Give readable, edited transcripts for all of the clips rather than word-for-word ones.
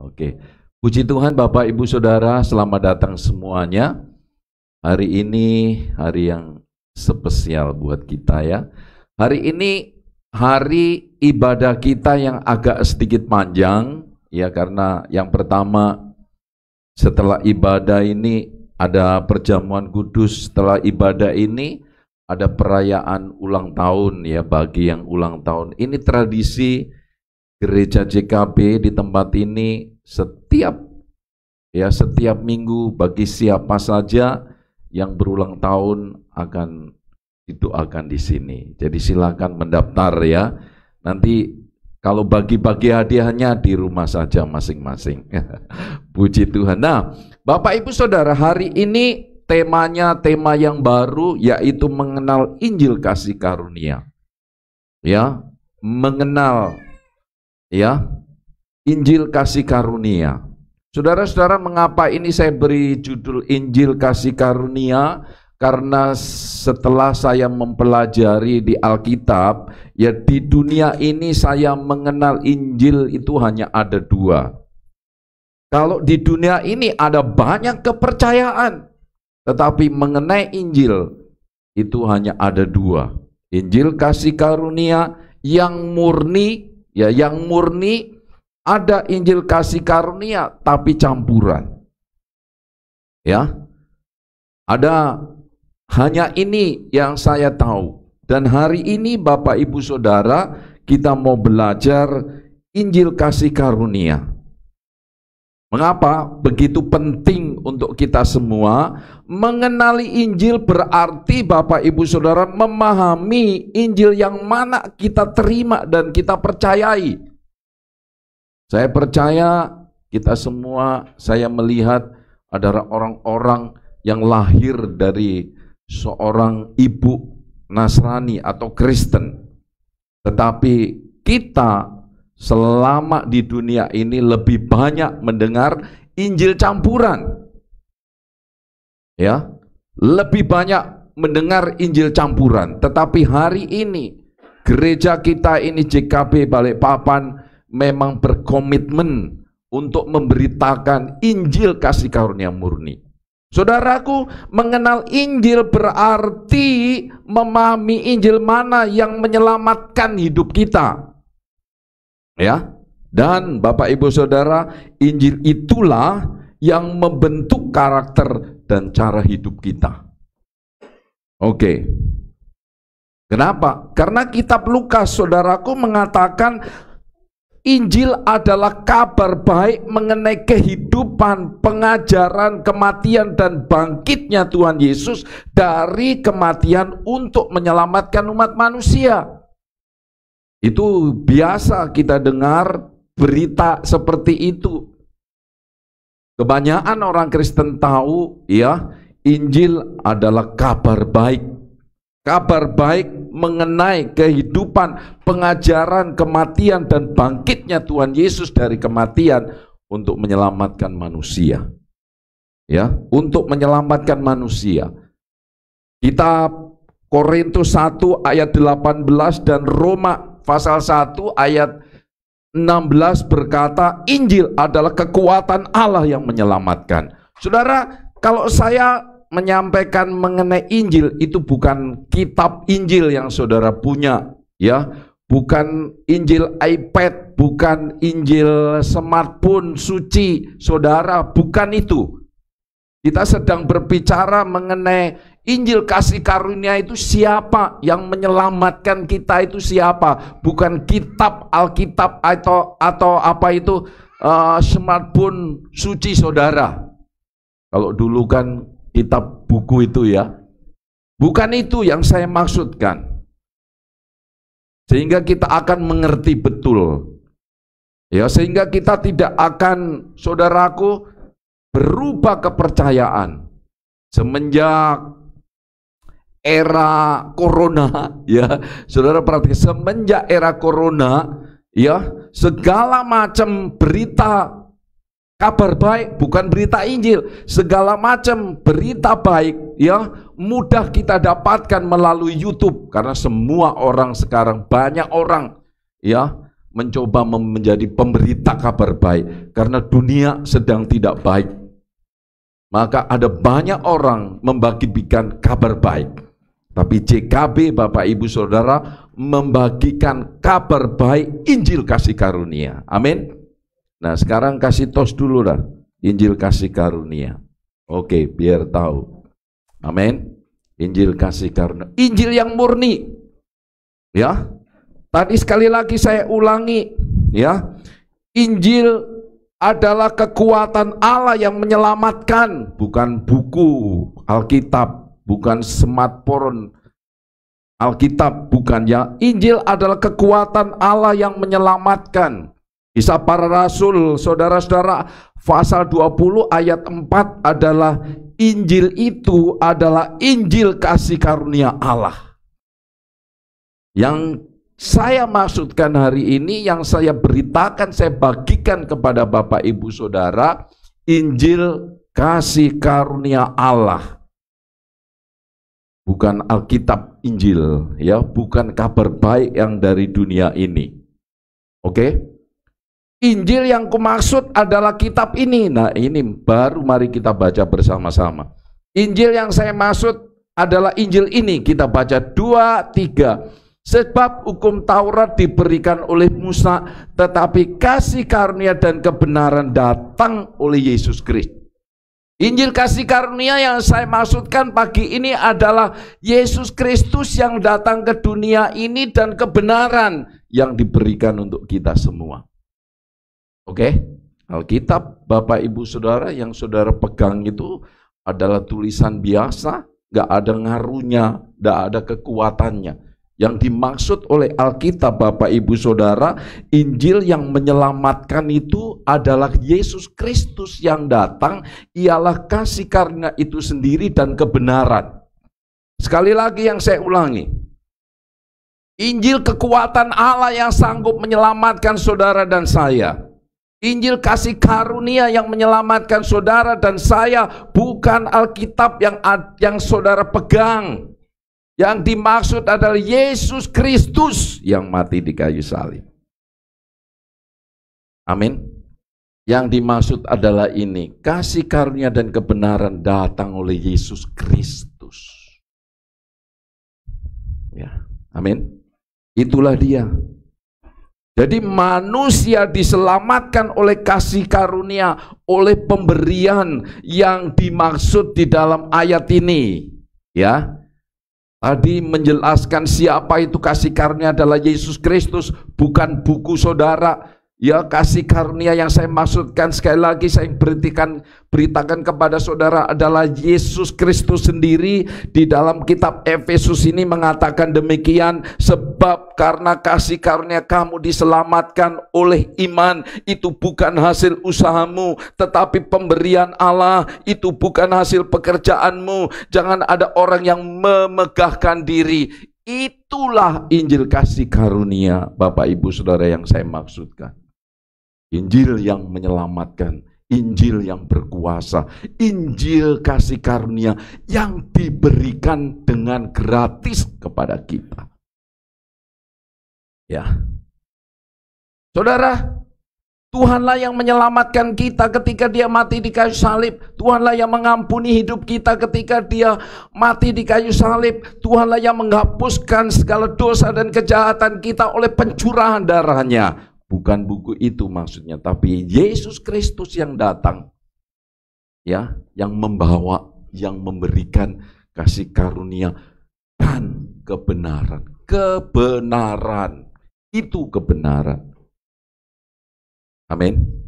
Oke. Puji Tuhan Bapak Ibu Saudara, selamat datang semuanya. Hari ini hari yang spesial buat kita ya. Hari ini hari ibadah kita yang agak sedikit panjang ya, karena yang pertama setelah ibadah ini ada perjamuan kudus, setelah ibadah ini ada perayaan ulang tahun ya bagi yang ulang tahun. Ini tradisi Gereja JKB di tempat ini setiap minggu bagi siapa saja yang berulang tahun akan didoakan di sini. Jadi silakan mendaftar ya. Nanti kalau bagi-bagi hadiahnya di rumah saja masing-masing. Puji Tuhan. Nah, Bapak Ibu Saudara, hari ini temanya tema yang baru, yaitu mengenal Injil kasih karunia. Ya, mengenal ya Injil kasih karunia. Saudara-saudara, mengapa ini saya beri judul Injil kasih karunia? Karena setelah saya mempelajari di Alkitab, ya di dunia ini saya mengenal Injil itu hanya ada dua. Kalau di dunia ini ada banyak kepercayaan, tetapi mengenai Injil itu hanya ada dua. Injil kasih karunia yang murni, ya yang murni, ada Injil kasih karunia tapi campuran. Ya. Ada hanya ini yang saya tahu. Dan hari ini Bapak Ibu Saudara, kita mau belajar Injil kasih karunia. Mengapa begitu penting untuk kita semua? Mengenali Injil berarti Bapak Ibu Saudara memahami Injil yang mana kita terima dan kita percayai. Saya percaya kita semua, saya melihat adalah orang-orang yang lahir dari seorang ibu Nasrani atau Kristen. Tetapi kita selama di dunia ini lebih banyak mendengar Injil campuran. Ya, lebih banyak mendengar Injil campuran. Tetapi hari ini gereja kita ini JKB Balikpapan memang berkomitmen untuk memberitakan Injil kasih karunia murni. Saudaraku, mengenal Injil berarti memahami Injil mana yang menyelamatkan hidup kita. Ya, dan Bapak Ibu Saudara, Injil itulah yang membentuk karakter dan cara hidup kita. Oke. Kenapa? Karena kitab Lukas, saudaraku, mengatakan Injil adalah kabar baik mengenai kehidupan, pengajaran, kematian, dan bangkitnya Tuhan Yesus dari kematian untuk menyelamatkan umat manusia. Itu biasa kita dengar berita seperti itu. Kebanyakan orang Kristen tahu ya, Injil adalah kabar baik. Kabar baik mengenai kehidupan, pengajaran, kematian, dan bangkitnya Tuhan Yesus dari kematian untuk menyelamatkan manusia. Ya, untuk menyelamatkan manusia. Kitab Korintus 1 ayat 18 dan Roma pasal 1 ayat 16 berkata, Injil adalah kekuatan Allah yang menyelamatkan. Saudara, kalau saya menyampaikan mengenai Injil, itu bukan kitab Injil yang saudara punya, ya, bukan Injil iPad, bukan Injil smartphone suci, saudara, bukan itu. Kita sedang berbicara mengenai Injil kasih karunia itu siapa, yang menyelamatkan kita itu siapa, bukan kitab Alkitab atau apa itu smartphone suci, saudara. Kalau dulu kan kitab buku itu ya, bukan itu yang saya maksudkan. Sehingga kita akan mengerti betul, ya, sehingga kita tidak akan, saudaraku, berubah kepercayaan semenjak era corona, ya, saudara perhatikan, semenjak era corona, ya, segala macam berita kabar baik, bukan berita Injil, segala macam berita baik, ya, mudah kita dapatkan melalui YouTube, karena semua orang sekarang, banyak orang, ya, mencoba menjadi pemberita kabar baik karena dunia sedang tidak baik. Maka ada banyak orang membagikan kabar baik. Tapi JKB Bapak Ibu Saudara membagikan kabar baik Injil kasih karunia. Amin. Nah, sekarang kasih tos dulu lah Injil kasih karunia. Oke, biar tahu. Amin. Injil kasih karunia. Injil yang murni. Ya. Tadi sekali lagi saya ulangi, ya. Injil adalah kekuatan Allah yang menyelamatkan, bukan buku Alkitab, bukan smartphone Alkitab, bukan ya. Injil adalah kekuatan Allah yang menyelamatkan. Kisah Para Rasul, saudara-saudara, pasal 20 ayat 4 adalah Injil itu adalah Injil kasih karunia Allah. Yang saya maksudkan hari ini, yang saya beritakan, saya bagikan kepada Bapak Ibu Saudara, Injil kasih karunia Allah. Bukan Alkitab Injil, ya, bukan kabar baik yang dari dunia ini. Oke? Injil yang kumaksud adalah kitab ini. Nah, ini baru mari kita baca bersama-sama. Injil yang saya maksud adalah Injil ini. Kita baca 2, 3. Sebab hukum Taurat diberikan oleh Musa, tetapi kasih karunia dan kebenaran datang oleh Yesus Kristus. Injil kasih karunia yang saya maksudkan pagi ini adalah Yesus Kristus yang datang ke dunia ini dan kebenaran yang diberikan untuk kita semua. Oke? Alkitab Bapak Ibu Saudara yang saudara pegang itu adalah tulisan biasa, gak ada ngaruhnya, gak ada kekuatannya. Yang dimaksud oleh Alkitab Bapak Ibu Saudara, Injil yang menyelamatkan itu adalah Yesus Kristus yang datang, ialah kasih karunia itu sendiri dan kebenaran. Sekali lagi yang saya ulangi, Injil kekuatan Allah yang sanggup menyelamatkan saudara dan saya. Injil kasih karunia yang menyelamatkan saudara dan saya, bukan Alkitab yang saudara pegang. Yang dimaksud adalah Yesus Kristus yang mati di kayu salib. Amin. Yang dimaksud adalah ini, kasih karunia dan kebenaran datang oleh Yesus Kristus. Ya, amin. Itulah dia. Jadi manusia diselamatkan oleh kasih karunia, oleh pemberian yang dimaksud di dalam ayat ini. Ya. Tadi menjelaskan siapa itu kasih karunia adalah Yesus Kristus, bukan buku saudara. Ya, kasih karunia yang saya maksudkan sekali lagi saya beritakan kepada saudara adalah Yesus Kristus sendiri. Di dalam kitab Efesus ini mengatakan demikian, sebab karena kasih karunia kamu diselamatkan oleh iman, itu bukan hasil usahamu, tetapi pemberian Allah, itu bukan hasil pekerjaanmu. Jangan ada orang yang memegahkan diri. Itulah Injil kasih karunia Bapak Ibu Saudara yang saya maksudkan. Injil yang menyelamatkan, Injil yang berkuasa, Injil kasih karunia yang diberikan dengan gratis kepada kita. Ya. Saudara, Tuhanlah yang menyelamatkan kita ketika Dia mati di kayu salib. Tuhanlah yang mengampuni hidup kita ketika Dia mati di kayu salib. Tuhanlah yang menghapuskan segala dosa dan kejahatan kita oleh pencurahan darahnya. Bukan buku itu maksudnya, tapi Yesus Kristus yang datang, ya, yang membawa, yang memberikan kasih karunia dan kebenaran. Kebenaran itu kebenaran. Amin.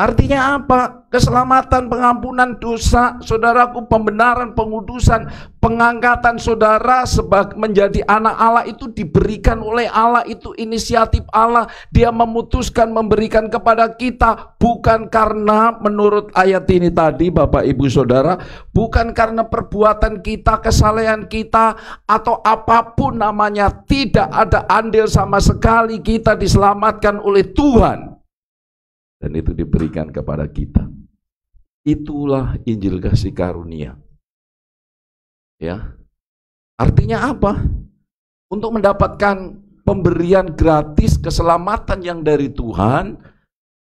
Artinya apa? Keselamatan, pengampunan dosa, saudaraku, pembenaran, pengudusan, pengangkatan saudara sebagai menjadi anak Allah itu diberikan oleh Allah, itu inisiatif Allah. Dia memutuskan memberikan kepada kita, bukan karena menurut ayat ini tadi Bapak Ibu Saudara, bukan karena perbuatan kita, kesalehan kita, atau apapun namanya. Tidak ada andil sama sekali, kita diselamatkan oleh Tuhan. Dan itu diberikan kepada kita. Itulah Injil kasih karunia. Ya. Artinya apa? Untuk mendapatkan pemberian gratis keselamatan yang dari Tuhan,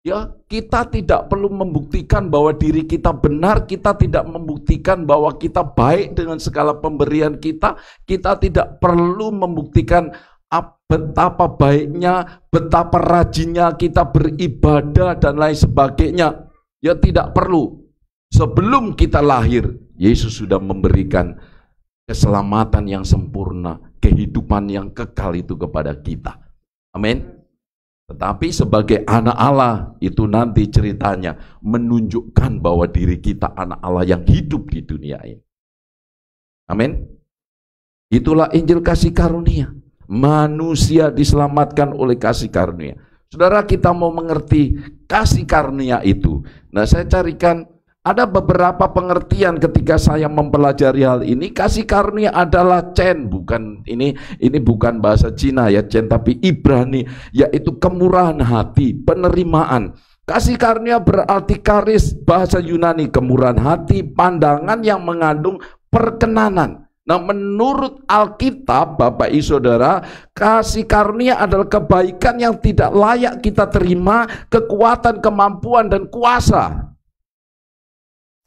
ya, kita tidak perlu membuktikan bahwa diri kita benar, kita tidak membuktikan bahwa kita baik dengan segala pemberian kita tidak perlu membuktikan betapa baiknya, betapa rajinnya kita beribadah dan lain sebagainya. Ya, tidak perlu. Sebelum kita lahir, Yesus sudah memberikan keselamatan yang sempurna, kehidupan yang kekal itu kepada kita. Amin. Tetapi sebagai anak Allah, itu nanti ceritanya menunjukkan bahwa diri kita anak Allah yang hidup di dunia ini. Amin. Itulah Injil kasih karunia. Manusia diselamatkan oleh kasih karunia. Saudara, kita mau mengerti kasih karunia itu. Nah, saya carikan ada beberapa pengertian ketika saya mempelajari hal ini. Kasih karunia adalah chen, bukan ini bukan bahasa Cina ya, chen, tapi Ibrani, yaitu kemurahan hati, penerimaan. Kasih karunia berarti karis, bahasa Yunani kemurahan hati, pandangan yang mengandung perkenanan. Nah, menurut Alkitab, Bapak Ibu Saudara, kasih karunia adalah kebaikan yang tidak layak kita terima, kekuatan, kemampuan, dan kuasa.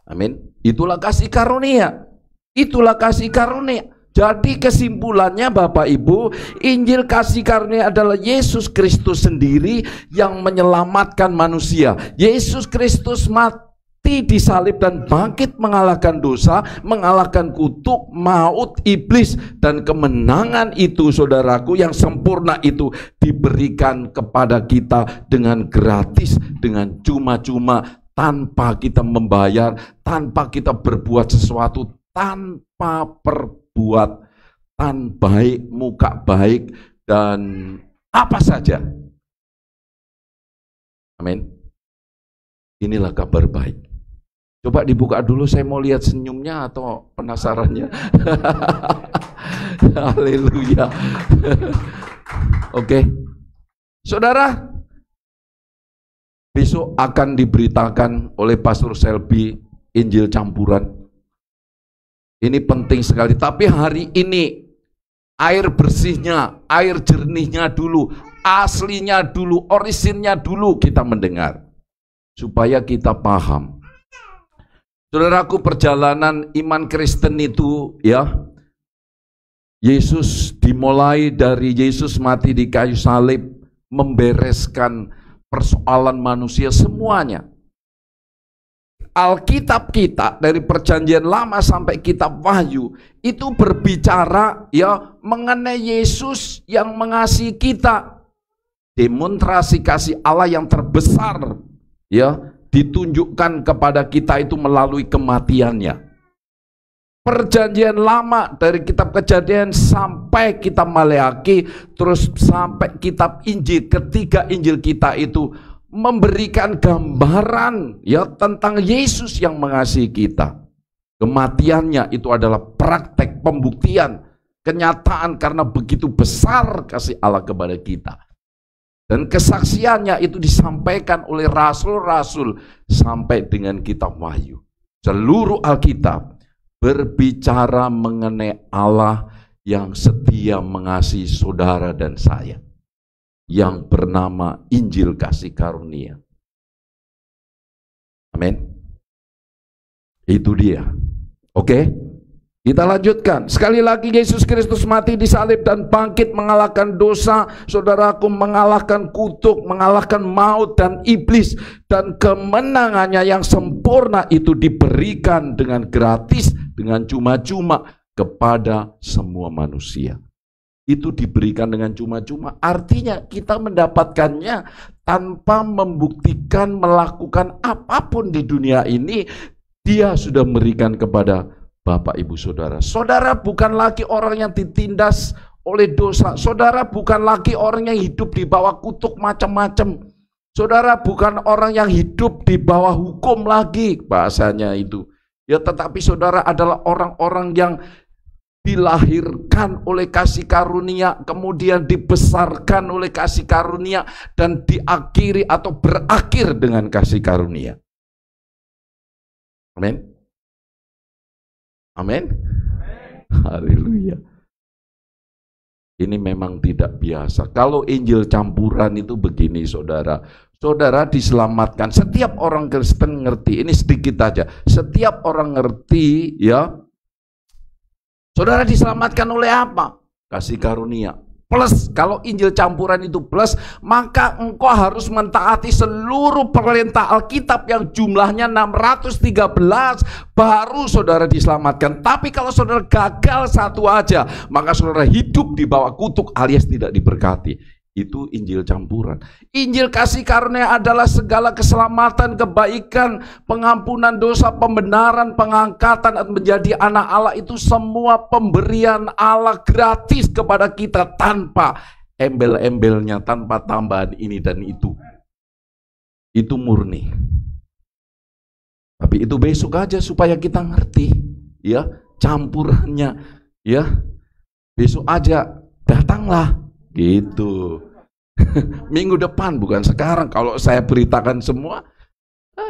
Amin. Itulah kasih karunia. Itulah kasih karunia. Jadi kesimpulannya Bapak Ibu, Injil kasih karunia adalah Yesus Kristus sendiri yang menyelamatkan manusia. Yesus Kristus mati disalib dan bangkit mengalahkan dosa, mengalahkan kutuk, maut, iblis, dan kemenangan itu, saudaraku, yang sempurna itu diberikan kepada kita dengan gratis, dengan cuma-cuma, tanpa kita membayar, tanpa kita berbuat sesuatu, tanpa perbuatan baik, muka baik, dan apa saja. Amin. Inilah kabar baik. Coba dibuka dulu, saya mau lihat senyumnya atau penasarannya. Haleluya. Oke. Saudara, besok akan diberitakan oleh Pastor Selby Injil campuran. Ini penting sekali, tapi hari ini air bersihnya, air jernihnya dulu, aslinya dulu, orisinnya dulu kita mendengar. Supaya kita paham. Saudaraku, perjalanan iman Kristen itu, ya, Yesus dimulai dari Yesus mati di kayu salib, membereskan persoalan manusia semuanya. Alkitab kita dari perjanjian lama sampai kitab Wahyu itu berbicara, ya, mengenai Yesus yang mengasihi kita. Demonstrasi kasih Allah yang terbesar, ya, ditunjukkan kepada kita itu melalui kematiannya. Perjanjian lama dari kitab Kejadian sampai kitab Maleaki, terus sampai kitab Injil, ketiga Injil kita itu memberikan gambaran, ya, tentang Yesus yang mengasihi kita. Kematiannya itu adalah praktek pembuktian, kenyataan karena begitu besar kasih Allah kepada kita. Dan kesaksiannya itu disampaikan oleh rasul-rasul sampai dengan kitab Wahyu. Seluruh Alkitab berbicara mengenai Allah yang setia mengasihi saudara dan saya, yang bernama Injil kasih karunia. Amin. Itu dia. Oke? Kita lanjutkan. Sekali lagi, Yesus Kristus mati disalib dan bangkit mengalahkan dosa, saudaraku, mengalahkan kutuk, mengalahkan maut dan iblis, dan kemenangannya yang sempurna itu diberikan dengan gratis, dengan cuma-cuma kepada semua manusia. Itu diberikan dengan cuma-cuma, artinya kita mendapatkannya tanpa membuktikan melakukan apapun di dunia ini. Dia sudah memberikan kepada Bapak, Ibu, Saudara. Saudara bukan lagi orang yang ditindas oleh dosa. Saudara bukan lagi orang yang hidup di bawah kutuk macam-macam. Saudara bukan orang yang hidup di bawah hukum lagi, bahasanya itu. Ya, tetapi saudara adalah orang-orang yang dilahirkan oleh kasih karunia, kemudian dibesarkan oleh kasih karunia, dan diakhiri atau berakhir dengan kasih karunia. Amin. Amin. Haleluya. Ini memang tidak biasa. Kalau Injil campuran itu begini, saudara. Saudara diselamatkan. Setiap orang Kristen ngerti. Ini sedikit aja. Setiap orang ngerti, ya. Saudara diselamatkan oleh apa? Kasih karunia. Plus, kalau Injil campuran itu plus, maka engkau harus mentaati seluruh perintah Alkitab yang jumlahnya 613, baru saudara diselamatkan. Tapi kalau saudara gagal satu aja, maka saudara hidup di bawah kutuk alias tidak diberkati. Itu Injil campuran. Injil kasih karunia adalah segala keselamatan, kebaikan, pengampunan dosa, pembenaran, pengangkatan, menjadi anak Allah. Itu semua pemberian Allah gratis kepada kita tanpa embel-embelnya, tanpa tambahan ini dan itu. Itu murni. Tapi itu besok aja supaya kita ngerti, ya, campurannya, ya. Besok aja datanglah. Gitu. Minggu depan, bukan sekarang. Kalau saya beritakan semua,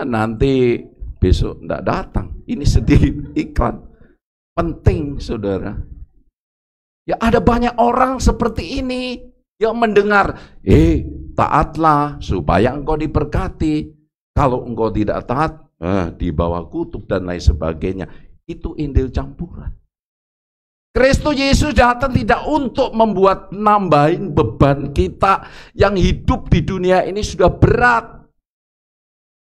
nanti besok tidak datang. Ini sedikit iklan. Penting, saudara. Ya ada banyak orang seperti ini yang mendengar, taatlah supaya engkau diberkati. Kalau engkau tidak taat, di bawah kutuk dan lain sebagainya. Itu Injil campuran. Kristus Yesus datang tidak untuk membuat nambahin beban kita yang hidup di dunia ini sudah berat.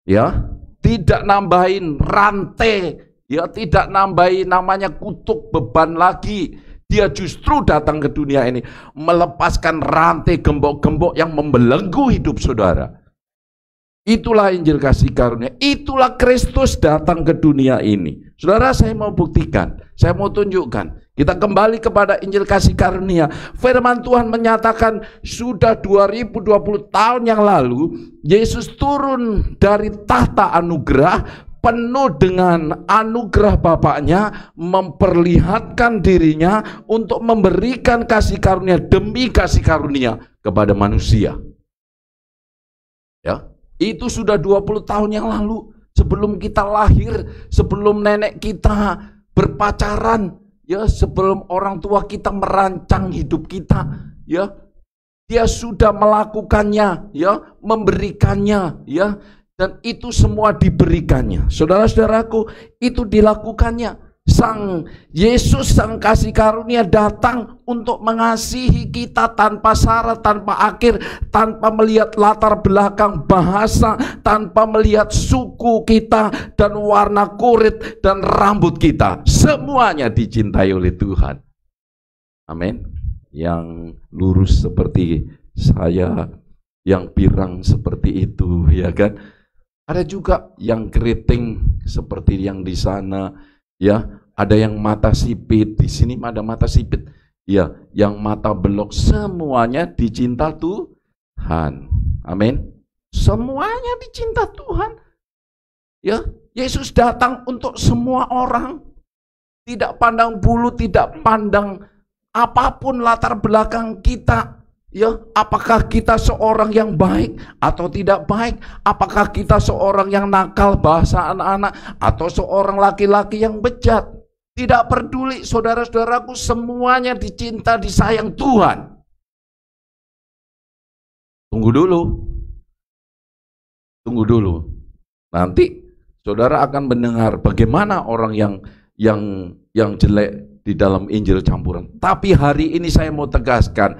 Ya, tidak nambahin rantai, ya, tidak nambahin namanya kutuk beban lagi. Dia justru datang ke dunia ini melepaskan rantai gembok-gembok yang membelenggu hidup saudara. Itulah Injil kasih karunia. Itulah Kristus datang ke dunia ini. Saudara, saya mau buktikan, saya mau tunjukkan. Kita kembali kepada Injil kasih karunia. Firman Tuhan menyatakan sudah 2020 tahun yang lalu Yesus turun dari tahta anugerah penuh dengan anugerah Bapaknya, memperlihatkan dirinya untuk memberikan kasih karunia demi kasih karunia kepada manusia. Ya, itu sudah 20 tahun yang lalu, sebelum kita lahir, sebelum nenek kita berpacaran. Ya, sebelum orang tua kita merancang hidup kita, ya, dia sudah melakukannya, ya, memberikannya, ya, dan itu semua diberikannya. Saudara-saudaraku, itu dilakukannya. Sang Yesus, sang kasih karunia datang untuk mengasihi kita tanpa syarat, tanpa akhir, tanpa melihat latar belakang bahasa, tanpa melihat suku kita dan warna kulit dan rambut kita. Semuanya dicintai oleh Tuhan. Amin. Yang lurus seperti saya, yang pirang seperti itu, ya kan? Ada juga yang keriting seperti yang di sana. Ya, ada yang mata sipit, di sini ada mata sipit. Ya, yang mata belok, semuanya dicinta Tuhan. Amin. Semuanya dicinta Tuhan. Ya, Yesus datang untuk semua orang. Tidak pandang bulu, tidak pandang apapun latar belakang kita. Ya, apakah kita seorang yang baik atau tidak baik? Apakah kita seorang yang nakal bahasa anak-anak atau seorang laki-laki yang bejat? Tidak peduli, saudara-saudaraku, semuanya dicinta, disayang Tuhan. Tunggu dulu. Tunggu dulu. Nanti saudara akan mendengar bagaimana orang yang jelek di dalam Injil campuran. Tapi hari ini saya mau tegaskan,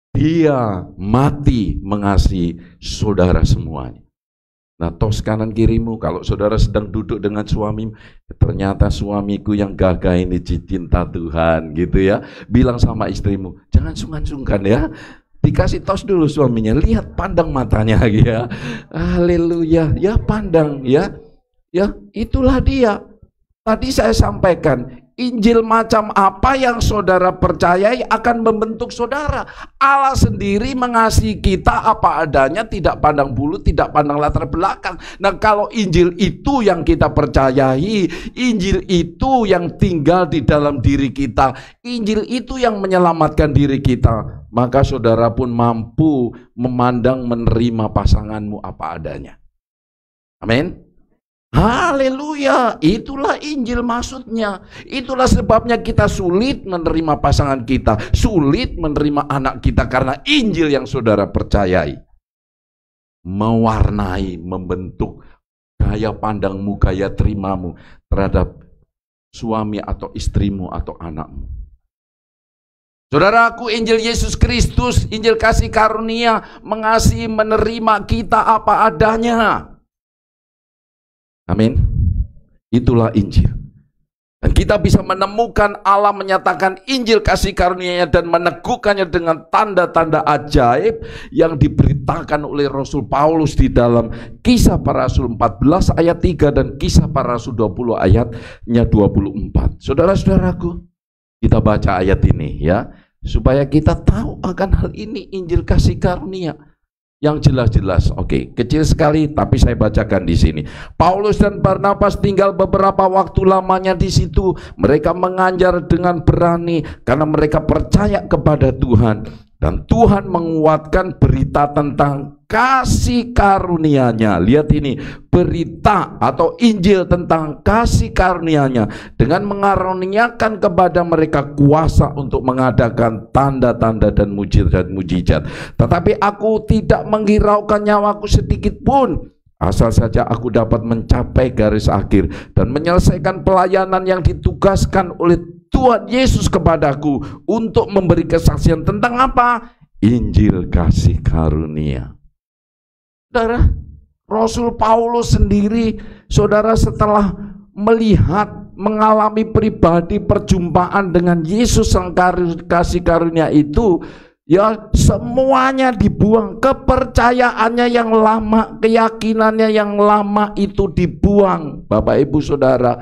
dia mati mengasihi saudara semuanya. Nah, tos kanan kirimu, kalau saudara sedang duduk dengan suamimu, ternyata suamiku yang gagah ini dicinta Tuhan, gitu ya. Bilang sama istrimu, jangan sungkan-sungkan ya. Dikasih tos dulu suaminya, lihat, pandang matanya, ya. Haleluya, ya, pandang, ya. Ya, itulah dia. Tadi saya sampaikan, Injil macam apa yang saudara percayai akan membentuk saudara. Allah sendiri mengasihi kita apa adanya, tidak pandang bulu, tidak pandang latar belakang. Nah, kalau Injil itu yang kita percayai, Injil itu yang tinggal di dalam diri kita, Injil itu yang menyelamatkan diri kita, maka saudara pun mampu memandang, menerima pasanganmu apa adanya. Amin. Haleluya, itulah Injil maksudnya. Itulah sebabnya kita sulit menerima pasangan kita, sulit menerima anak kita, karena Injil yang saudara percayai mewarnai, membentuk gaya pandangmu, gaya terimamu terhadap suami atau istrimu atau anakmu. Saudaraku, Injil Yesus Kristus, Injil kasih karunia, mengasihi, menerima kita apa adanya. Amin. Itulah Injil. Dan kita bisa menemukan Allah menyatakan Injil kasih karunia-Nya dan meneguhkannya dengan tanda-tanda ajaib yang diberitakan oleh Rasul Paulus di dalam Kisah Para Rasul 14 ayat 3 dan Kisah Para Rasul 20 ayatnya 24. Saudara-saudaraku, kita baca ayat ini ya, supaya kita tahu akan hal ini, Injil kasih karunia yang jelas-jelas. Oke, kecil sekali tapi saya bacakan di sini. Paulus dan Barnabas tinggal beberapa waktu lamanya di situ. Mereka mengajar dengan berani karena mereka percaya kepada Tuhan, dan Tuhan menguatkan berita tentang kasih karunia-Nya. Lihat ini, berita atau Injil tentang kasih karunia-Nya dengan mengaruniakan kepada mereka kuasa untuk mengadakan tanda-tanda dan mujizat-mujizat. Tetapi aku tidak menghiraukan nyawaku sedikit pun, asal saja aku dapat mencapai garis akhir dan menyelesaikan pelayanan yang ditugaskan oleh Tuhan Yesus kepadaku untuk memberi kesaksian tentang apa? Injil kasih karunia. Saudara, Rasul Paulus sendiri, saudara, setelah melihat, mengalami pribadi perjumpaan dengan Yesus yang kasih karunia itu, ya semuanya dibuang. Kepercayaannya yang lama, keyakinannya yang lama itu dibuang. Bapak Ibu Saudara,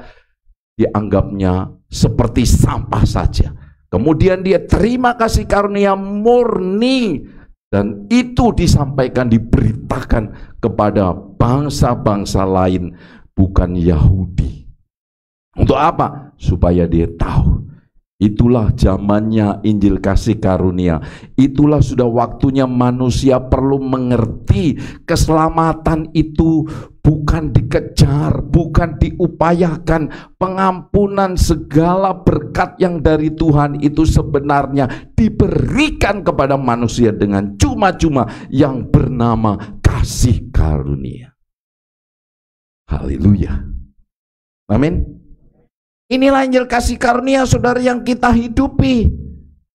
dianggapnya seperti sampah saja. Kemudian dia terima kasih karunia murni, dan itu disampaikan, diberitakan kepada bangsa-bangsa lain, bukan Yahudi. Untuk apa? Supaya dia tahu, itulah zamannya Injil kasih karunia. Itulah sudah waktunya manusia perlu mengerti keselamatan itu bukan dikejar, bukan diupayakan. Pengampunan segala berkat yang dari Tuhan itu sebenarnya diberikan kepada manusia dengan cuma-cuma yang bernama kasih karunia. Haleluya. Amin. Inilah Injil kasih karunia, saudara, yang kita hidupi.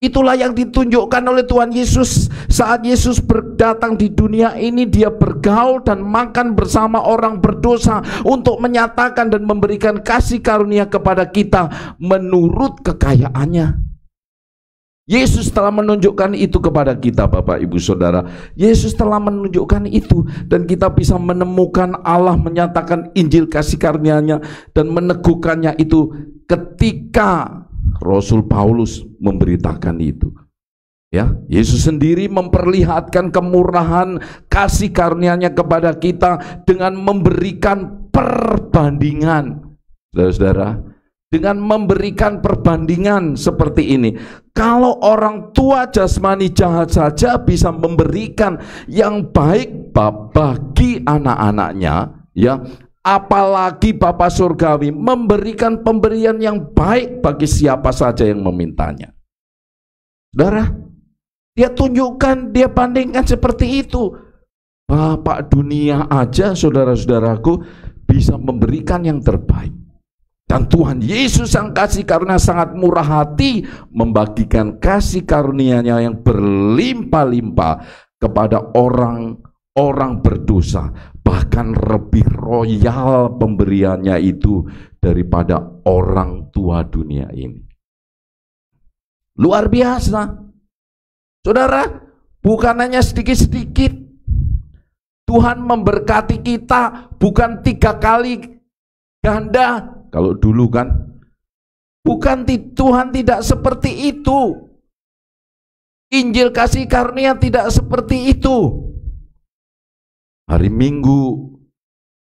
Itulah yang ditunjukkan oleh Tuhan Yesus saat Yesus berdatang di dunia ini. Dia bergaul dan makan bersama orang berdosa untuk menyatakan dan memberikan kasih karunia kepada kita menurut kekayaannya. Yesus telah menunjukkan itu kepada kita, Bapak Ibu Saudara. Yesus telah menunjukkan itu, dan kita bisa menemukan Allah menyatakan Injil kasih karunia-Nya dan meneguhkannya itu ketika Rasul Paulus memberitakan itu. Ya, Yesus sendiri memperlihatkan kemurahan kasih karunia-Nya kepada kita dengan memberikan perbandingan. Saudara-saudara, dengan memberikan perbandingan seperti ini. Kalau orang tua jasmani jahat saja bisa memberikan yang baik bagi anak-anaknya, ya, apalagi Bapa Surgawi memberikan pemberian yang baik bagi siapa saja yang memintanya. Saudara, dia tunjukkan, dia bandingkan seperti itu. Bapak dunia aja, saudara-saudaraku, bisa memberikan yang terbaik. Dan Tuhan Yesus yang kasih karunia sangat murah hati membagikan kasih karunia-Nya yang berlimpah-limpah kepada orang berdosa. Bahkan lebih royal pemberiannya itu daripada orang tua dunia ini. Luar biasa. Saudara, bukan hanya sedikit-sedikit. Tuhan memberkati kita bukan 3 kali ganda. Kalau dulu kan, bukan, Tuhan tidak seperti itu. Injil kasih karunia tidak seperti itu. Hari Minggu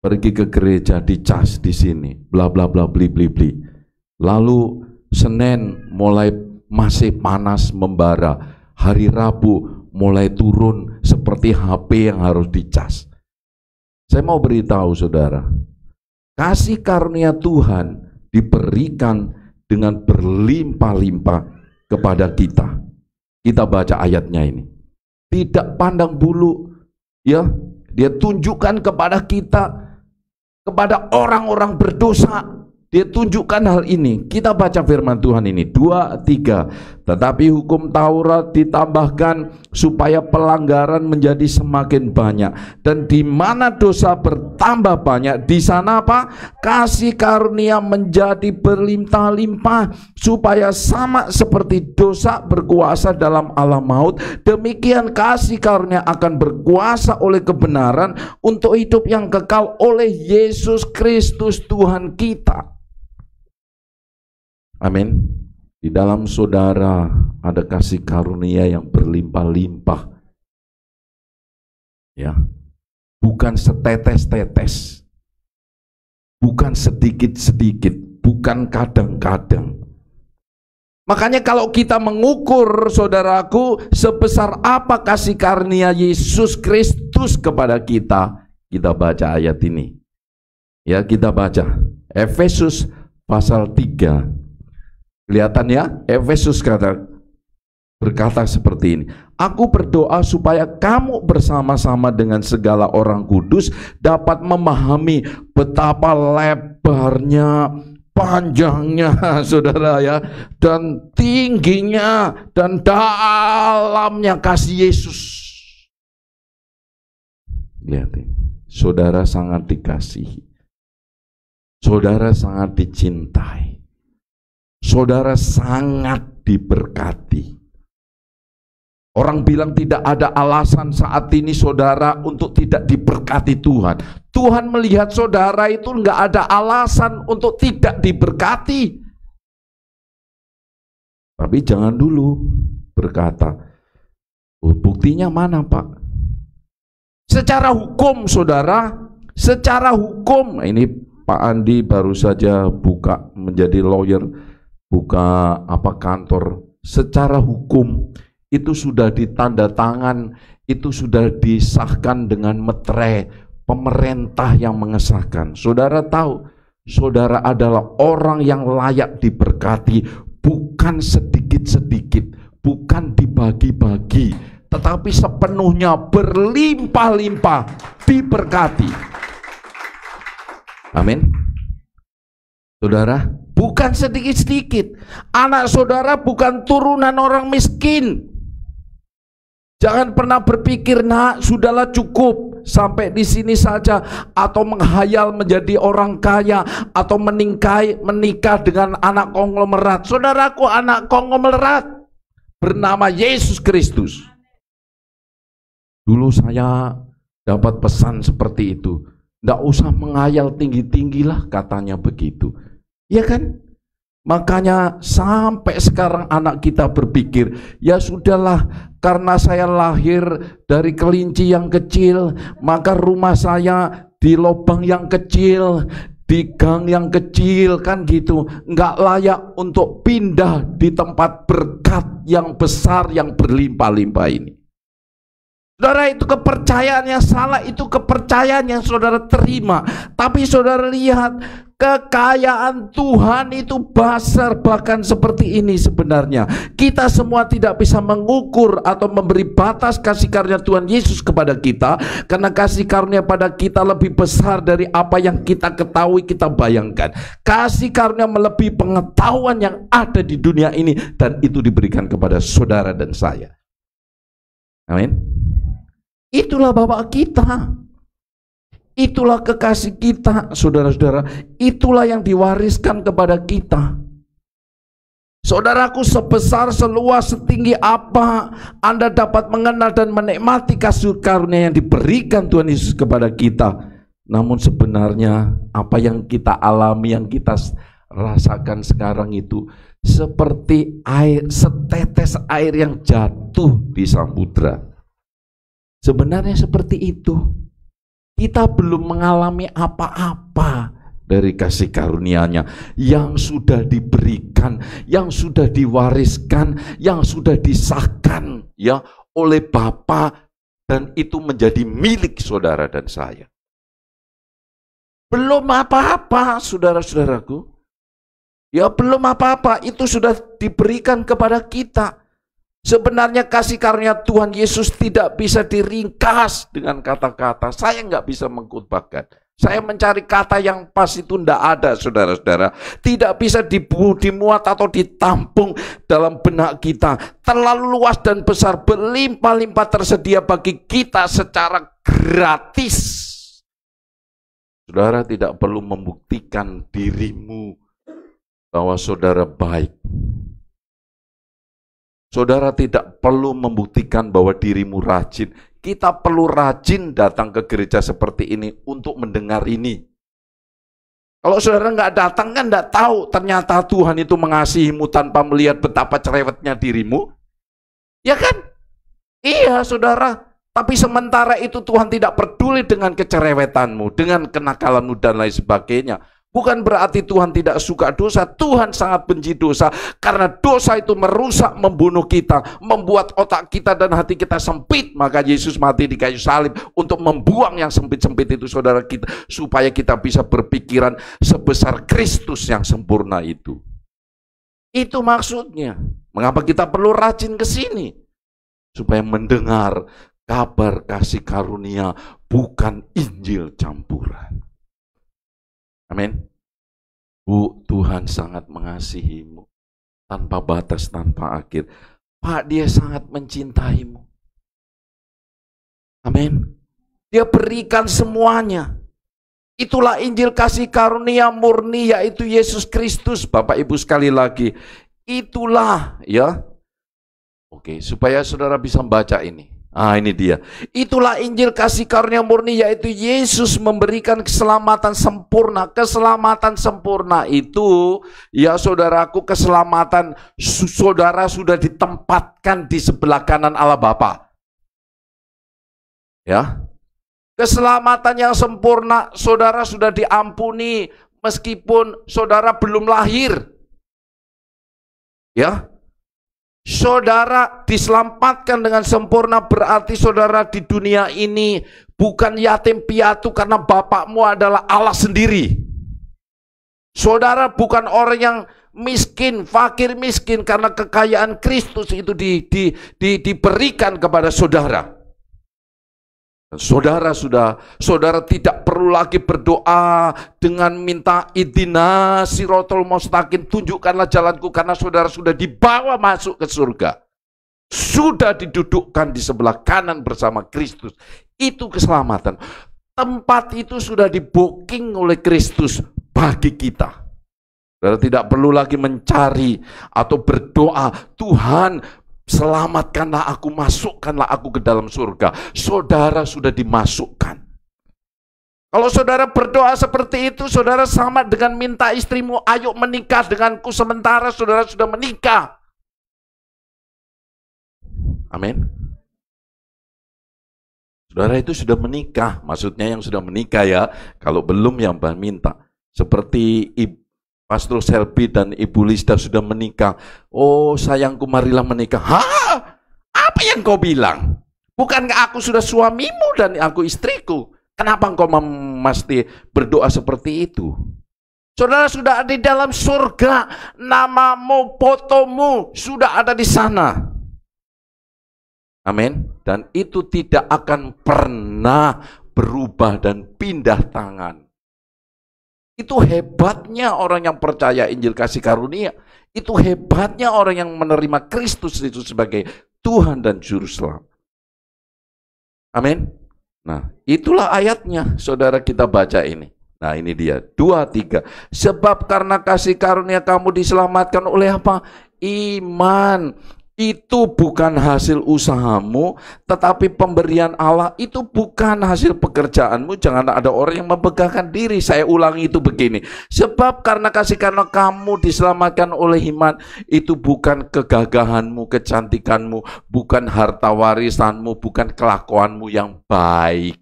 pergi ke gereja, dicas di sini, bla bla bla, bli bli bli. Lalu Senin mulai masih panas membara. Hari Rabu mulai turun seperti HP yang harus dicas. Saya mau beritahu saudara, Kasih karunia Tuhan diberikan dengan berlimpah-limpah kepada kita. Kita baca ayatnya ini. Tidak pandang bulu, ya. Dia tunjukkan kepada kita, kepada orang-orang berdosa. Dia tunjukkan hal ini. Kita baca firman Tuhan ini 2, 3. Tetapi hukum Taurat ditambahkan supaya pelanggaran menjadi semakin banyak. Dan di mana dosa bertambah banyak, di sana apa? Kasih karunia menjadi berlimpah-limpah, supaya sama seperti dosa berkuasa dalam alam maut, demikian kasih karunia akan berkuasa oleh kebenaran untuk hidup yang kekal oleh Yesus Kristus Tuhan kita. Amin. Di dalam saudara ada kasih karunia yang berlimpah-limpah. Ya. Bukan setetes-tetes. Bukan sedikit-sedikit, bukan kadang-kadang. Makanya kalau kita mengukur, saudaraku, sebesar apa kasih karunia Yesus Kristus kepada kita, kita baca ayat ini. Ya, kita baca Efesus pasal 3. Kelihatan ya, Efesus berkata seperti ini. Aku berdoa supaya kamu bersama-sama dengan segala orang kudus dapat memahami betapa lebarnya, panjangnya, saudara ya, dan tingginya dan dalamnya kasih Yesus. Lihat ini, saudara sangat dikasihi, saudara sangat dicintai. Saudara sangat diberkati. Orang bilang tidak ada alasan saat ini saudara untuk tidak diberkati Tuhan. Tuhan melihat saudara itu enggak ada alasan untuk tidak diberkati. Tapi jangan dulu berkata, buktinya mana Pak? Secara hukum saudara, secara hukum, ini Pak Andi baru saja buka menjadi lawyer, buka kantor. Secara hukum itu sudah ditanda tangan, itu sudah disahkan dengan meterai, pemerintah yang mengesahkan. Saudara tahu, saudara adalah orang yang layak diberkati, bukan sedikit-sedikit, bukan dibagi-bagi, tetapi sepenuhnya berlimpah-limpah diberkati. Amin. Saudara, bukan sedikit-sedikit. Anak saudara bukan turunan orang miskin. Jangan pernah berpikir, nak, sudahlah cukup sampai di sini saja, atau menghayal menjadi orang kaya, atau menikah dengan anak konglomerat. Saudaraku, anak konglomerat bernama Yesus Kristus. Dulu saya dapat pesan seperti itu. Tidak usah menghayal tinggi-tinggilah, katanya begitu. Ya kan? Makanya sampai sekarang anak kita berpikir, ya sudahlah, karena saya lahir dari kelinci yang kecil, maka rumah saya di lubang yang kecil, di gang yang kecil, kan gitu. Nggak layak untuk pindah di tempat berkat yang besar, yang berlimpah-limpah ini. Saudara, itu kepercayaan yang salah, itu kepercayaan yang saudara terima. Tapi saudara lihat, kekayaan Tuhan itu besar, bahkan seperti ini sebenarnya. Kita semua tidak bisa mengukur atau memberi batas kasih karunia Tuhan Yesus kepada kita, karena kasih karunia pada kita lebih besar dari apa yang kita ketahui, kita bayangkan. Kasih karunia melebihi pengetahuan yang ada di dunia ini, dan itu diberikan kepada saudara dan saya. Amin. Itulah Bapak kita, itulah kekasih kita, saudara-saudara. Itulah yang diwariskan kepada kita. Saudaraku, sebesar, seluas, setinggi apa Anda dapat mengenal dan menikmati kasih karunia yang diberikan Tuhan Yesus kepada kita, namun sebenarnya apa yang kita alami, yang kita rasakan sekarang itu seperti air, setetes air yang jatuh di samudra. Sebenarnya seperti itu. Kita belum mengalami apa-apa dari kasih karunia-Nya yang sudah diberikan, yang sudah diwariskan, yang sudah disahkan ya oleh Bapa, dan itu menjadi milik saudara dan saya. Belum apa-apa, saudara-saudaraku. Ya belum apa-apa, itu sudah diberikan kepada kita. Sebenarnya kasih karunia Tuhan Yesus tidak bisa diringkas dengan kata-kata. Saya nggak bisa mengkhotbahkan. Saya mencari kata yang pas itu tidak ada, saudara-saudara. Tidak bisa dimuat atau ditampung dalam benak kita. Terlalu luas dan besar, berlimpah-limpah tersedia bagi kita secara gratis. Saudara tidak perlu membuktikan dirimu bahwa saudara baik. Saudara tidak perlu membuktikan bahwa dirimu rajin. Kita perlu rajin datang ke gereja seperti ini untuk mendengar ini. Kalau saudara nggak datang kan nggak tahu ternyata Tuhan itu mengasihimu tanpa melihat betapa cerewetnya dirimu. Ya kan? Iya saudara. Tapi sementara itu Tuhan tidak peduli dengan kecerewetanmu, dengan kenakalanmu dan lain sebagainya. Bukan berarti Tuhan tidak suka dosa. Tuhan sangat benci dosa. Karena dosa itu merusak, membunuh kita. Membuat otak kita dan hati kita sempit. Maka Yesus mati di kayu salib untuk membuang yang sempit-sempit itu, saudara kita. Supaya kita bisa berpikiran sebesar Kristus yang sempurna itu. Itu maksudnya. Mengapa kita perlu rajin ke sini? Supaya mendengar kabar kasih karunia, bukan Injil campuran. Amin. Bu, Tuhan sangat mengasihimu. Tanpa batas, tanpa akhir. Pak, dia sangat mencintaimu. Amin. Dia berikan semuanya. Itulah Injil kasih karunia murni, yaitu Yesus Kristus. Bapak Ibu sekali lagi. Itulah, ya. Oke, supaya saudara bisa membaca ini. Ini dia. Itulah Injil kasih karunia murni, yaitu Yesus memberikan keselamatan sempurna. Keselamatan sempurna itu, ya saudaraku, keselamatan saudara sudah ditempatkan di sebelah kanan Allah Bapa. Ya. Keselamatan yang sempurna, saudara sudah diampuni meskipun saudara belum lahir. Ya. Saudara diselamatkan dengan sempurna, berarti saudara di dunia ini bukan yatim piatu karena bapakmu adalah Allah sendiri. Saudara bukan orang yang miskin, fakir miskin karena kekayaan Kristus itu diberikan kepada saudara. Saudara tidak perlu lagi berdoa dengan minta idina sirotol mustaqim, tunjukkanlah jalanku, karena saudara sudah dibawa masuk ke surga. Sudah didudukkan di sebelah kanan bersama Kristus. Itu keselamatan. Tempat itu sudah di-booking oleh Kristus bagi kita. Saudara tidak perlu lagi mencari atau berdoa, Tuhan selamatkanlah aku, masukkanlah aku ke dalam surga. Saudara sudah dimasukkan. Kalau saudara berdoa seperti itu, saudara sama dengan minta istrimu, ayo menikah denganku, sementara saudara sudah menikah. Amin. Saudara itu sudah menikah, maksudnya yang sudah menikah ya. Kalau belum yang minta. Seperti Pastor Selby dan Ibu Lista sudah menikah. Oh sayangku, marilah menikah. Hah? Apa yang kau bilang? Bukankah aku sudah suamimu dan aku istriku? Kenapa engkau mesti berdoa seperti itu? Saudara sudah ada di dalam surga. Namamu, fotomu sudah ada di sana. Amin. Dan itu tidak akan pernah berubah dan pindah tangan. Itu hebatnya orang yang percaya Injil kasih karunia. Itu hebatnya orang yang menerima Kristus itu sebagai Tuhan dan Juru Selamat. Amin. Nah, itulah ayatnya, saudara, kita baca ini. Nah, ini dia, 2-3. Sebab karena kasih karunia kamu diselamatkan oleh apa? Iman. Itu bukan hasil usahamu, tetapi pemberian Allah. Itu bukan hasil pekerjaanmu. Jangan ada orang yang membanggakan diri. Saya ulangi itu begini. Sebab karena kasih karunia kamu diselamatkan oleh iman. Itu bukan kegagahanmu, kecantikanmu, bukan harta warisanmu, bukan kelakuanmu yang baik.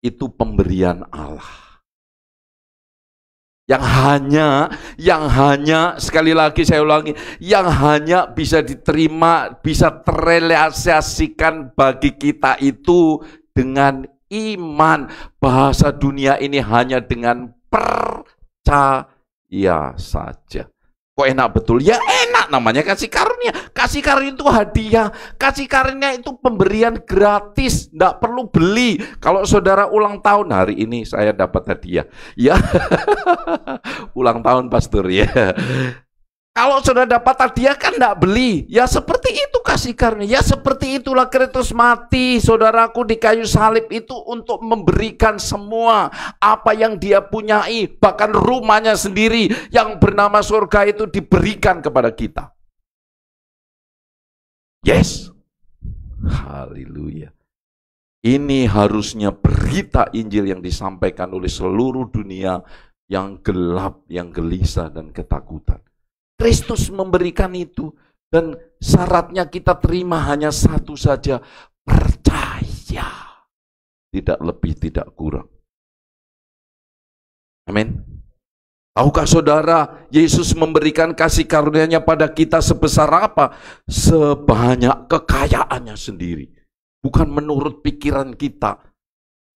Itu pemberian Allah. Yang hanya, sekali lagi saya ulangi, yang hanya bisa diterima, bisa terrealisasikan bagi kita itu dengan iman. Bahasa dunia ini hanya dengan percaya saja. Kok enak betul? Ya enak, namanya kasih karunia. Kasih karunia itu hadiah. Kasih karunia itu pemberian gratis, tidak perlu beli. Kalau saudara ulang tahun, hari ini saya dapat hadiah. Ya, ulang tahun pastor ya. Kalau sudah dapat hadiah kan tidak beli. Ya seperti itu kasih karunia. Ya seperti itulah Kristus mati, saudaraku, di kayu salib itu untuk memberikan semua apa yang dia punyai. Bahkan rumahnya sendiri yang bernama surga itu diberikan kepada kita. Yes. Haleluya. Ini harusnya berita Injil yang disampaikan oleh seluruh dunia yang gelap, yang gelisah dan ketakutan. Kristus memberikan itu, dan syaratnya kita terima hanya satu saja, percaya. Tidak lebih, tidak kurang. Amin. Tahukah saudara, Yesus memberikan kasih karunia-Nya pada kita sebesar apa? Sebanyak kekayaannya sendiri. Bukan menurut pikiran kita.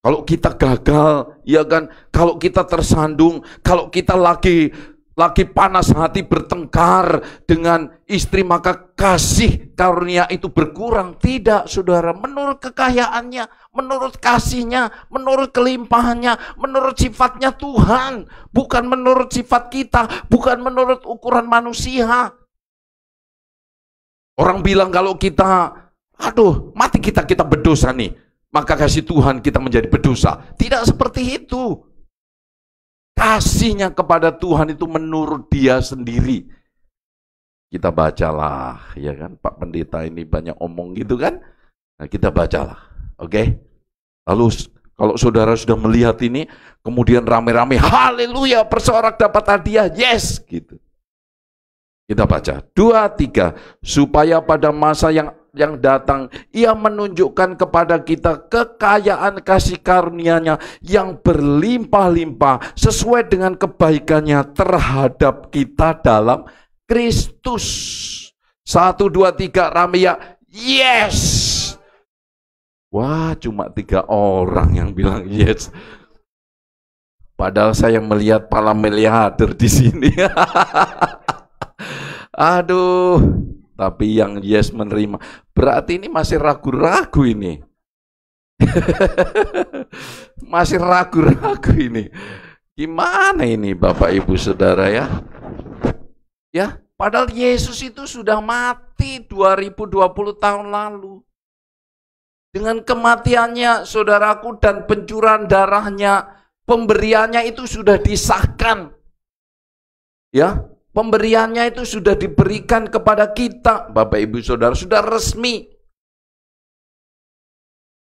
Kalau kita gagal, ya kan? Kalau kita tersandung, kalau kita lagi panas hati bertengkar dengan istri, maka kasih karunia itu berkurang. Tidak, saudara. Menurut kekayaannya, menurut kasihnya, menurut kelimpahannya, menurut sifatnya Tuhan. Bukan menurut sifat kita, bukan menurut ukuran manusia. Orang bilang kalau kita, mati kita berdosa nih, maka kasih Tuhan kita menjadi berdosa. Tidak seperti itu. Kasihnya kepada Tuhan itu menurut dia sendiri. Kita bacalah, ya kan, Pak Pendeta ini banyak omong gitu kan. Nah, kita bacalah, oke? Lalu kalau saudara sudah melihat ini, kemudian rame-rame, haleluya, persorak dapat hadiah, yes, gitu. Kita baca, 2-3, supaya pada masa yang datang, Ia menunjukkan kepada kita kekayaan kasih karunia-Nya yang berlimpah-limpah sesuai dengan kebaikannya terhadap kita dalam Kristus. 1, 2, 3, rame ya, yes. Wah, cuma 3 orang yang bilang yes. Padahal saya melihat para miliarder di sini. Aduh, tapi yang yes menerima. Berarti ini masih ragu-ragu ini. Masih ragu-ragu ini. Gimana ini Bapak Ibu Saudara ya? Ya, padahal Yesus itu sudah mati 2020 tahun lalu. Dengan kematiannya, saudaraku, dan pencurahan darahnya, pemberiannya itu sudah disahkan. Ya, pemberiannya itu sudah diberikan kepada kita, Bapak Ibu Saudara, sudah resmi.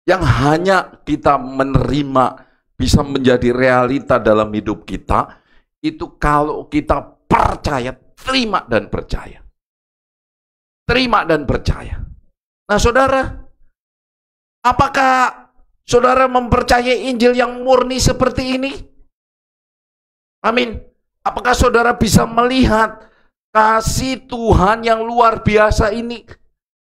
Yang hanya kita menerima bisa menjadi realita dalam hidup kita, itu kalau kita percaya, terima dan percaya. Terima dan percaya. Nah saudara, apakah saudara mempercayai Injil yang murni seperti ini? Amin. Apakah saudara bisa melihat kasih Tuhan yang luar biasa ini?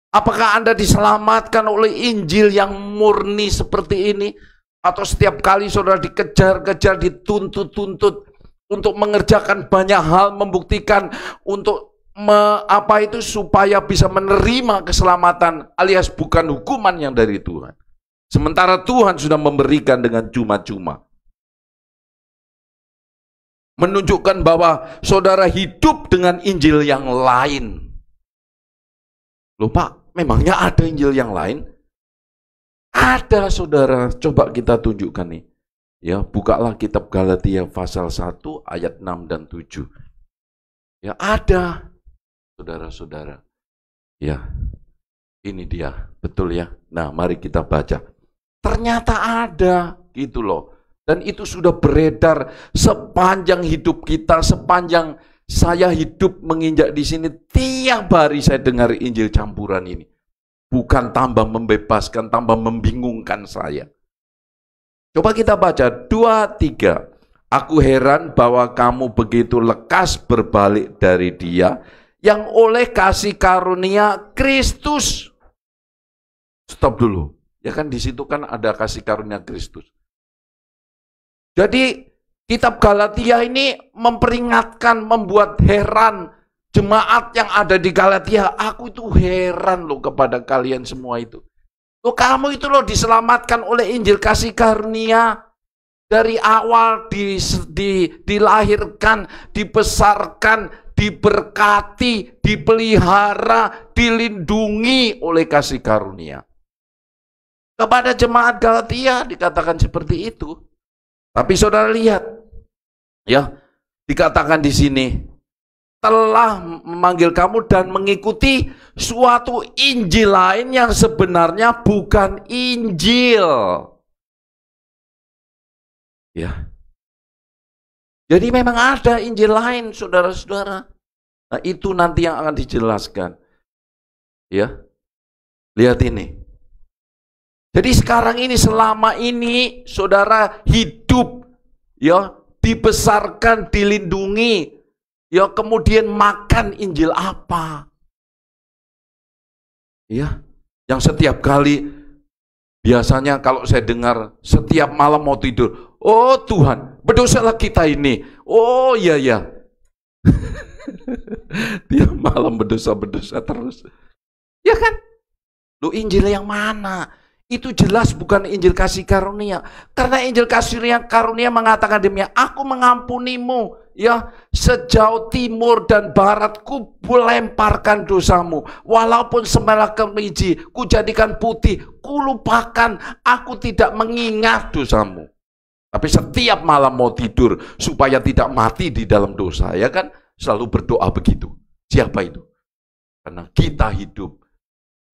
Apakah Anda diselamatkan oleh Injil yang murni seperti ini? Atau setiap kali saudara dikejar-kejar, dituntut-tuntut untuk mengerjakan banyak hal, membuktikan untuk supaya bisa menerima keselamatan alias bukan hukuman yang dari Tuhan. Sementara Tuhan sudah memberikan dengan cuma-cuma. Menunjukkan bahwa saudara hidup dengan Injil yang lain. Loh Pak, memangnya ada Injil yang lain? Ada saudara, coba kita tunjukkan nih. Ya, bukalah kitab Galatia pasal 1 ayat 6 dan 7. Ya, ada saudara-saudara. Ya, ini dia, betul ya. Nah, mari kita baca. Ternyata ada, gitu loh. Dan itu sudah beredar sepanjang hidup kita, sepanjang saya hidup menginjak di sini. Tiap hari saya dengar Injil campuran ini. Bukan tambah membebaskan, tambah membingungkan saya. Coba kita baca 2-3. Aku heran bahwa kamu begitu lekas berbalik dari Dia yang oleh kasih karunia Kristus. Stop dulu. Ya kan di situ kan ada kasih karunia Kristus. Jadi kitab Galatia ini memperingatkan, membuat heran jemaat yang ada di Galatia. Aku itu heran loh kepada kalian semua itu. Loh, kamu itu loh diselamatkan oleh Injil kasih karunia. Dari awal dilahirkan, dibesarkan, diberkati, dipelihara, dilindungi oleh kasih karunia. Kepada jemaat Galatia dikatakan seperti itu. Tapi saudara lihat, ya, dikatakan di sini, telah memanggil kamu dan mengikuti suatu Injil lain yang sebenarnya bukan Injil. Ya. Jadi memang ada Injil lain, saudara-saudara. Nah, itu nanti yang akan dijelaskan. Ya. Lihat ini. Jadi sekarang ini, selama ini saudara hidup, ya, dibesarkan, dilindungi, ya, kemudian makan Injil apa? Ya. Yang setiap kali, biasanya kalau saya dengar setiap malam mau tidur, oh Tuhan, berdosalah kita ini. Oh iya ya. Dia malam berdosa terus. Ya kan? Lu Injil yang mana? Itu jelas bukan Injil kasih karunia. Karena Injil kasih karunia mengatakan demikian, aku mengampunimu, ya, sejauh timur dan barat ku lemparkan dosamu. Walaupun semerah kemiji ku jadikan putih, ku lupakan, aku tidak mengingat dosamu. Tapi setiap malam mau tidur supaya tidak mati di dalam dosa, ya kan? Selalu berdoa begitu. Siapa itu? Karena kita hidup,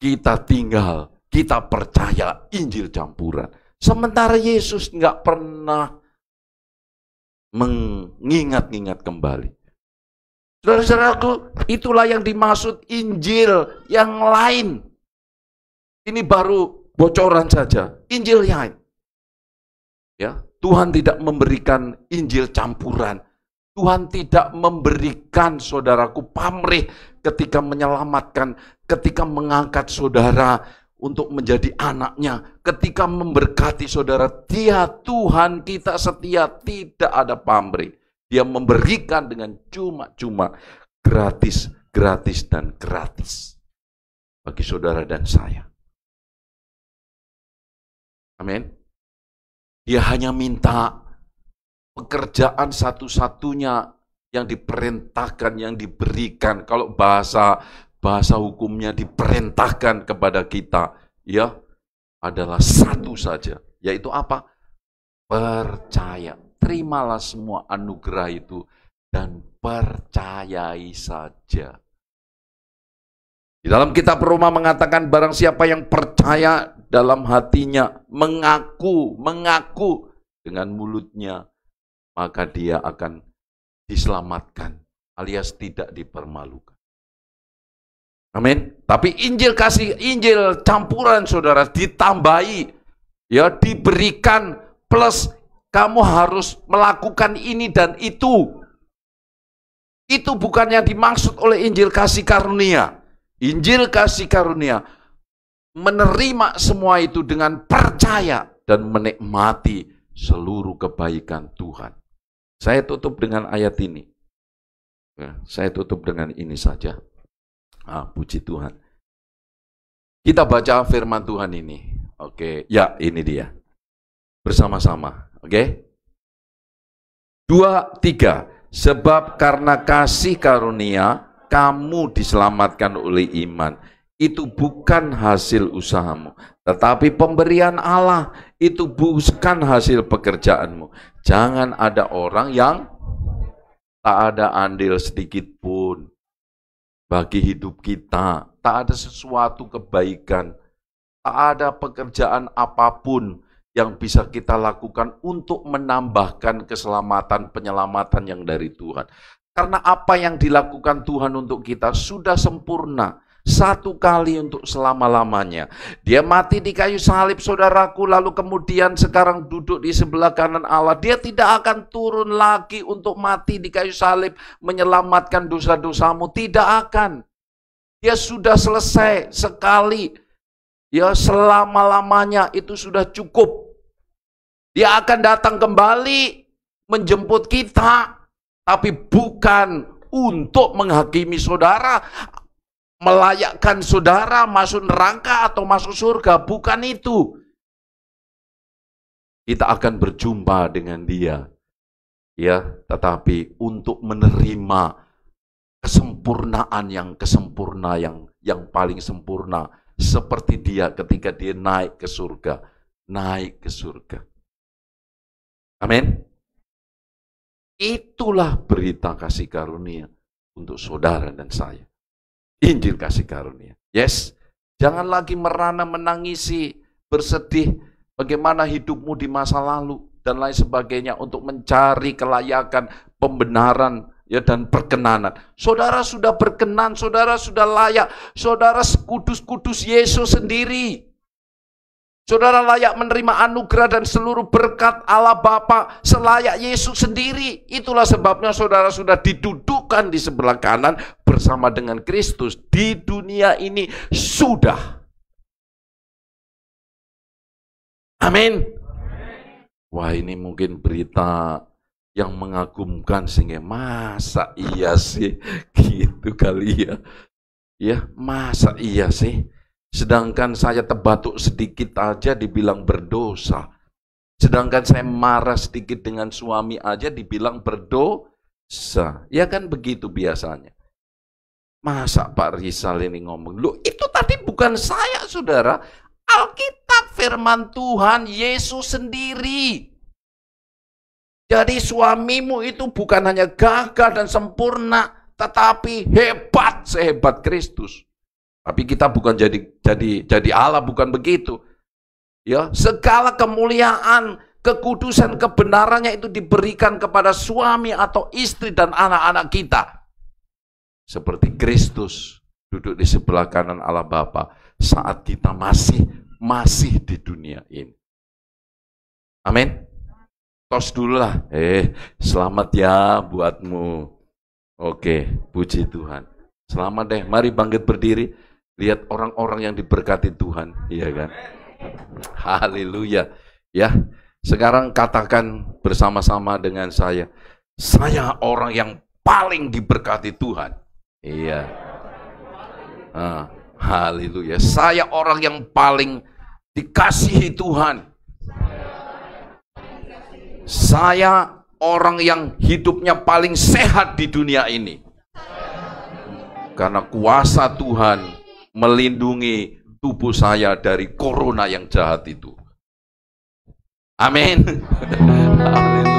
kita tinggal, kita percaya Injil campuran. Sementara Yesus nggak pernah mengingat-ingat kembali. Saudara-saudaraku, itulah yang dimaksud Injil yang lain. Ini baru bocoran saja. Injil yang lain. Ya, Tuhan tidak memberikan Injil campuran. Tuhan tidak memberikan, saudaraku, pamrih ketika menyelamatkan, ketika mengangkat saudara untuk menjadi anaknya, ketika memberkati saudara. Dia Tuhan kita setia, tidak ada pamrih. Dia memberikan dengan cuma-cuma, gratis, gratis, dan gratis bagi saudara dan saya. Amin. Dia hanya minta pekerjaan satu-satunya yang diperintahkan, yang diberikan. Kalau bahasa hukumnya diperintahkan kepada kita, ya, adalah satu saja, yaitu apa? Percaya. Terimalah semua anugerah itu dan percayai saja. Di dalam kitab Roma mengatakan, barang siapa yang percaya dalam hatinya, mengaku dengan mulutnya, maka dia akan diselamatkan, alias tidak dipermalukan. Amin. Tapi Injil campuran, saudara, ditambahi, ya, diberikan plus kamu harus melakukan ini dan itu. Itu bukan yang dimaksud oleh Injil kasih karunia. Injil kasih karunia menerima semua itu dengan percaya dan menikmati seluruh kebaikan Tuhan. Saya tutup dengan ayat ini. Ya, saya tutup dengan ini saja. Puji Tuhan. Kita baca firman Tuhan ini. Oke, ya, ini dia. Bersama-sama, oke? 2, 3. Sebab karena kasih karunia kamu diselamatkan oleh iman. Itu bukan hasil usahamu, tetapi pemberian Allah. Itu bukan hasil pekerjaanmu. Jangan ada orang yang tak ada andil sedikit pun bagi hidup kita. Tak ada sesuatu kebaikan, tak ada pekerjaan apapun yang bisa kita lakukan untuk menambahkan keselamatan, penyelamatan yang dari Tuhan. Karena apa yang dilakukan Tuhan untuk kita sudah sempurna. Satu kali untuk selama-lamanya. Dia mati di kayu salib, saudaraku, lalu kemudian sekarang duduk di sebelah kanan Allah. Dia tidak akan turun lagi untuk mati di kayu salib, menyelamatkan dosa-dosamu. Tidak akan. Dia sudah selesai sekali. ya selama-lamanya itu sudah cukup. Dia akan datang kembali menjemput kita, tapi bukan untuk menghakimi saudara, melayakkan saudara masuk neraka atau masuk surga, bukan itu. Kita akan berjumpa dengan dia, ya, tetapi untuk menerima kesempurnaan yang paling sempurna, seperti dia ketika dia naik ke surga. Amin. Itulah berita kasih karunia untuk saudara dan saya. Injil kasih karunia. Yes. Jangan lagi merana, menangisi, bersedih bagaimana hidupmu di masa lalu dan lain sebagainya untuk mencari kelayakan, pembenaran, ya, dan perkenanan. Saudara sudah berkenan, saudara sudah layak, saudara sekudus-kudus Yesus sendiri. Saudara layak menerima anugerah dan seluruh berkat Allah Bapa selayak Yesus sendiri. Itulah sebabnya saudara sudah didudukkan di sebelah kanan bersama dengan Kristus di dunia ini sudah. Amin. Wah, ini mungkin berita yang mengagumkan sehingga masa iya sih gitu kali ya. Ya, masa iya sih? Sedangkan saya terbatuk sedikit aja dibilang berdosa. Sedangkan saya marah sedikit dengan suami aja dibilang berdosa. Ya kan begitu biasanya. Masa Pak Rizal ini ngomong, loh itu tadi bukan saya saudara. Alkitab firman Tuhan, Yesus sendiri. Jadi suamimu itu bukan hanya gagah dan sempurna, tetapi hebat sehebat Kristus. Tapi kita bukan jadi Allah, bukan begitu. Ya, segala kemuliaan, kekudusan, kebenarannya itu diberikan kepada suami atau istri dan anak-anak kita. Seperti Kristus duduk di sebelah kanan Allah Bapa saat kita masih di dunia ini. Amin. Tos dulu lah. Selamat ya buatmu. Oke, puji Tuhan. Selamat deh. Mari bangkit berdiri. Lihat orang-orang yang diberkati Tuhan, iya kan? Haleluya. Ya, sekarang katakan bersama-sama dengan saya orang yang paling diberkati Tuhan. Iya. Haleluya. Saya orang yang paling dikasihi Tuhan. Saya orang yang hidupnya paling sehat di dunia ini. Karena kuasa Tuhan melindungi tubuh saya dari corona yang jahat itu. Amin. Haleluya.